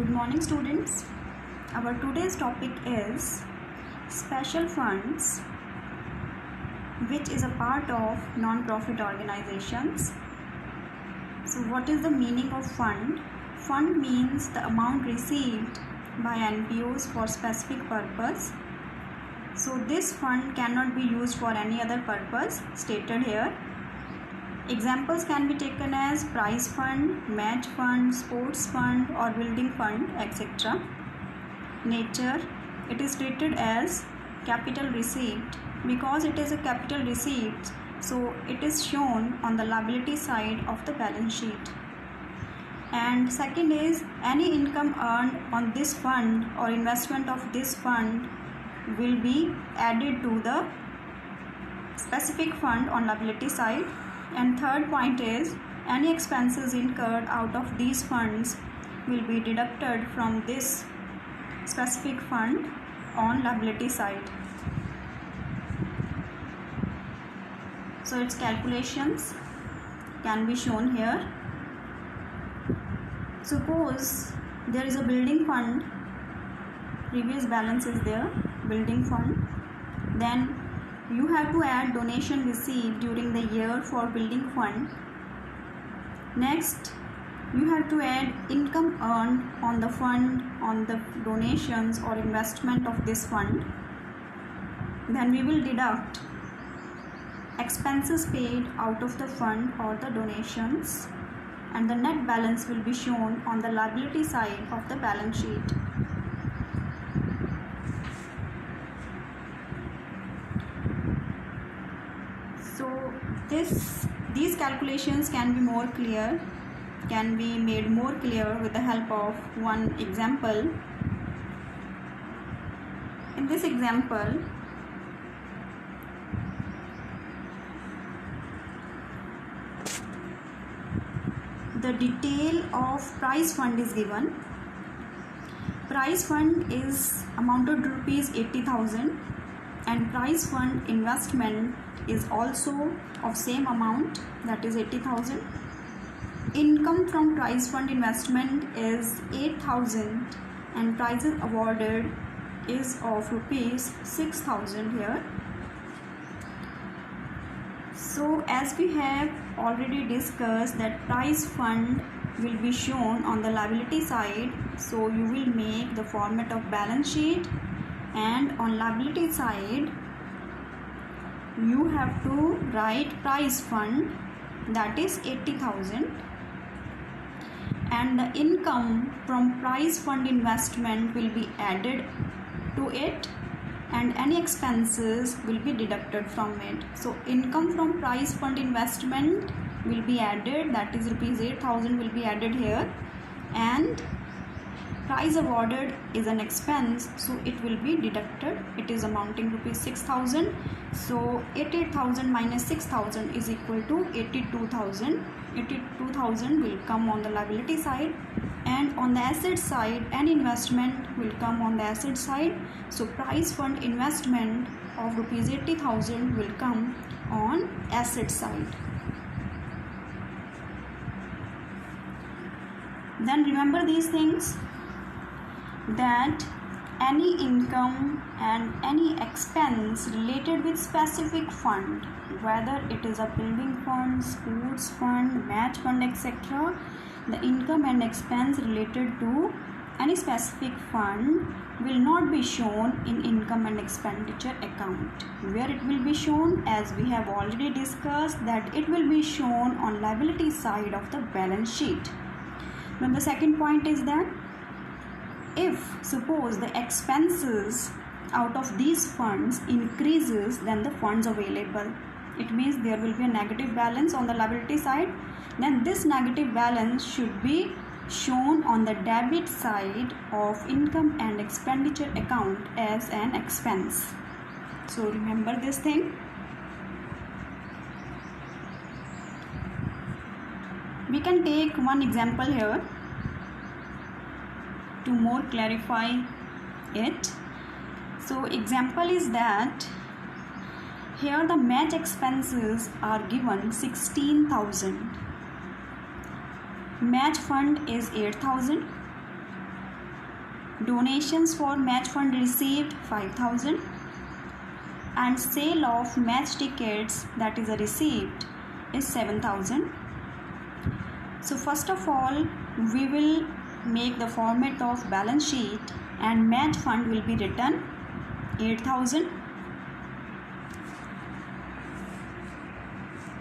Good morning, students. Our today's topic is special funds, which is a part of non-profit organizations. So what is the meaning of fund? Fund means the amount received by NPOs for specific purpose. So this fund cannot be used for any other purpose stated here. Examples can be taken as prize fund, match fund, sports fund or building fund, etc. Nature, it is treated as capital receipt. Because it is a capital receipt, so it is shown on the liability side of the balance sheet. And second is, any income earned on this fund or investment of this fund will be added to the specific fund on liability side. And third point is, any expenses incurred out of these funds will be deducted from this specific fund on liability side. So its calculations can be shown here. Suppose there is a building fund, previous balance is there, building fund, then you have to add donation received during the year for building fund. Next, you have to add income earned on the fund, on the donations or investment of this fund. Then we will deduct expenses paid out of the fund or the donations, and the net balance will be shown on the liability side of the balance sheet. So these calculations can be made more clear with the help of one example. In this example, the detail of prize fund is given. Prize fund is amounted to rupees 80,000 and prize fund investment is also of same amount, that is 80,000. Income from prize fund investment is 8,000 and prizes awarded is of rupees 6,000 here. So as we have already discussed that prize fund will be shown on the liability side, so you will make the format of balance sheet, and on liability side you have to write prize fund, that is 80,000, and the income from prize fund investment will be added to it and any expenses will be deducted from it. So income from prize fund investment will be added, that is rupees 8,000 will be added here, and prize awarded is an expense, so it will be deducted. It is amounting rupees 6,000. So 88,000 minus 6,000 is equal to 82,000. 82,000 will come on the liability side, and on the asset side any investment will come on the asset side. So prize fund investment of rupees 80,000 will come on asset side. Then remember these things, that any income and any expense related with specific fund, whether it is a building fund, sports fund, match fund, etc., the income and expense related to any specific fund will not be shown in income and expenditure account. Where it will be shown, as we have already discussed, that it will be shown on liability side of the balance sheet. Then the second point is that if suppose the expenses out of these funds increases than the funds available, it means there will be a negative balance on the liability side, then this negative balance should be shown on the debit side of income and expenditure account as an expense. So remember this thing. We can take one example here to more clarify it. So example is that here the match expenses are given 16,000. Match fund is 8,000 donations for match fund received 5,000 and sale of match tickets, that is a receipt, is 7,000. So first of all we will make the format of balance sheet and match fund will be written 8,000.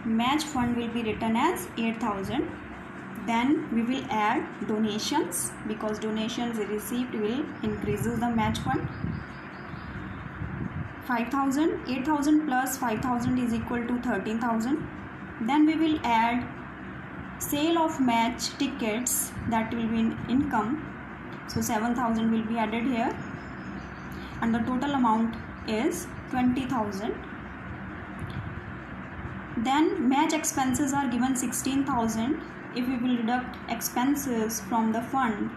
Match fund will be written as 8,000. Then we will add donations because donations received will increases the match fund. 5,000, 8,000 plus 5,000 is equal to 13,000. Then we will add sale of match tickets, that will be in income. So 7,000 will be added here and the total amount is 20,000. Then match expenses are given 16,000. If we will deduct expenses from the fund,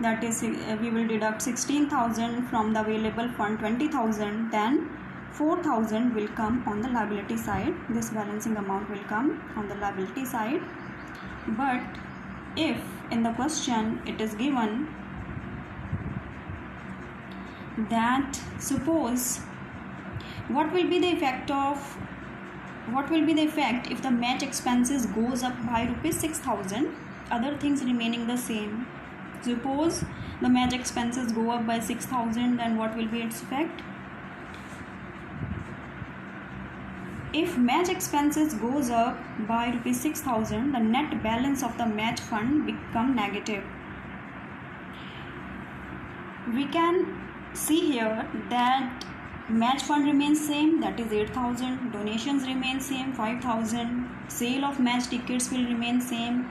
that is we will deduct 16,000 from the available fund 20,000, then 4,000 will come on the liability side. This balancing amount will come on the liability side. But if in the question it is given that suppose what will be the effect if the match expenses goes up by rupees 6,000, other things remaining the same. Suppose the match expenses go up by 6,000, then what will be its effect? If match expenses goes up by rupees 6,000, the net balance of the match fund become negative. We can see here that match fund remains same, that is 8,000, donations remain same 5,000, sale of match tickets will remain same,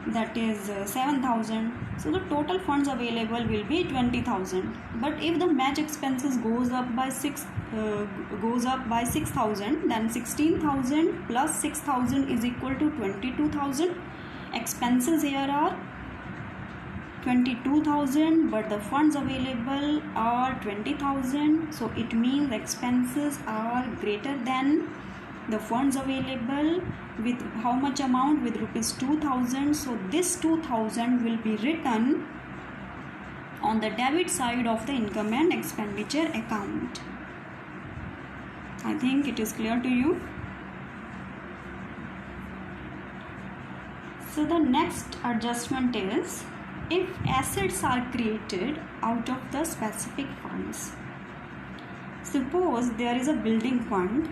that is 7,000. So the total funds available will be 20,000. But if the match expenses goes up by 6,000, then 16,000 plus 6,000 is equal to 22,000. Expenses here are 22,000, but the funds available are 20,000. So it means expenses are greater than the funds available with how much amount? With rupees 2,000. So this 2,000 will be written on the debit side of the income and expenditure account. I think it is clear to you. So the next adjustment is if assets are created out of the specific funds. Suppose there is a building fund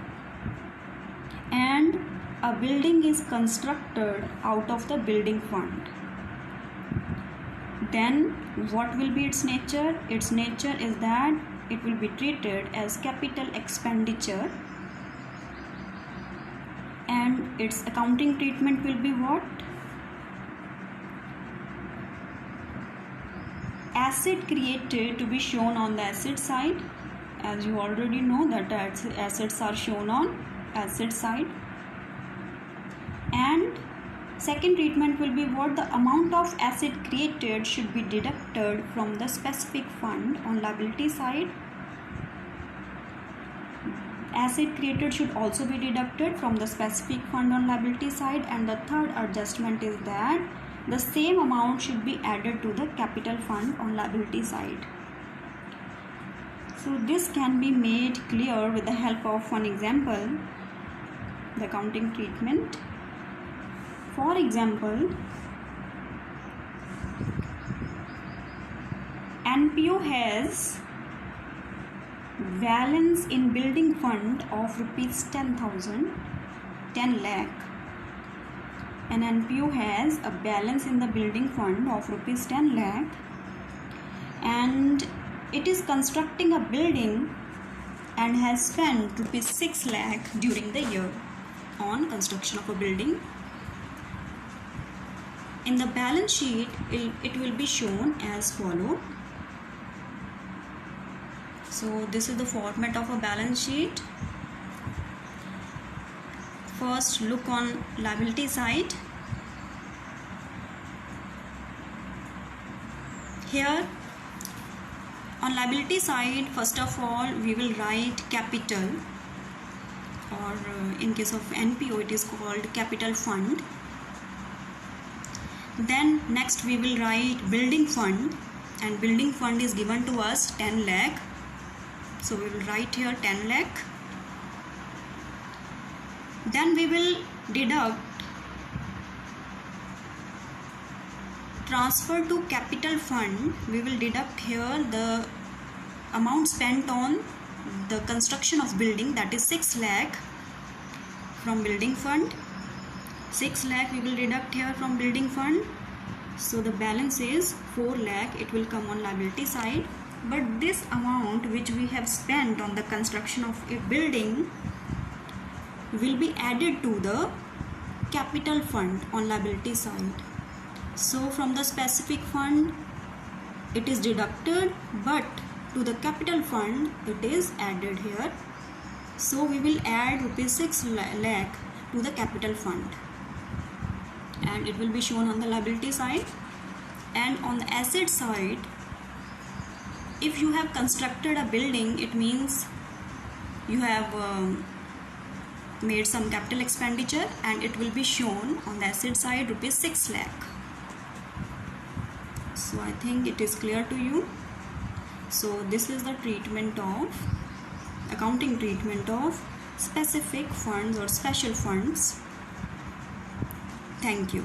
and a building is constructed out of the building fund. Then what will be its nature? Its nature is that it will be treated as capital expenditure and its accounting treatment will be what? Asset created to be shown on the asset side. As you already know that assets are shown on asset side. And second treatment will be what? The amount of asset created should be deducted from the specific fund on liability side. Asset created should also be deducted from the specific fund on liability side. And the third adjustment is that the same amount should be added to the capital fund on liability side. So this can be made clear with the help of one example, the accounting treatment. For example, NPO has balance in building fund of rupees 10,000, 10 lakh. An NPO has a balance in the building fund of rupees 10 lakh and it is constructing a building and has spent rupees 6 lakh during the year on construction of a building. In the balance sheet, it will be shown as follow. So this is the format of a balance sheet. First, look on liability side. Here on liability side, first of all we will write capital, or in case of NPO it is called capital fund. Then next we will write building fund, and building fund is given to us 10 lakh. So we will write here 10 lakh. Then we will deduct transfer to capital fund. We will deduct here the amount spent on the construction of building, that is 6 lakh from building fund. 6 lakh we will deduct here from building fund. So the balance is 4 lakh. It will come on liability side. But this amount which we have spent on the construction of a building will be added to the capital fund on liability side. So from the specific fund it is deducted, but to the capital fund it is added here. So we will add rupees 6 lakh to the capital fund, and it will be shown on the liability side. And on the asset side, if you have constructed a building, it means you have made some capital expenditure, and it will be shown on the asset side rupees 6 lakh. So I think it is clear to you. So this is the accounting treatment of specific funds or special funds. Thank you.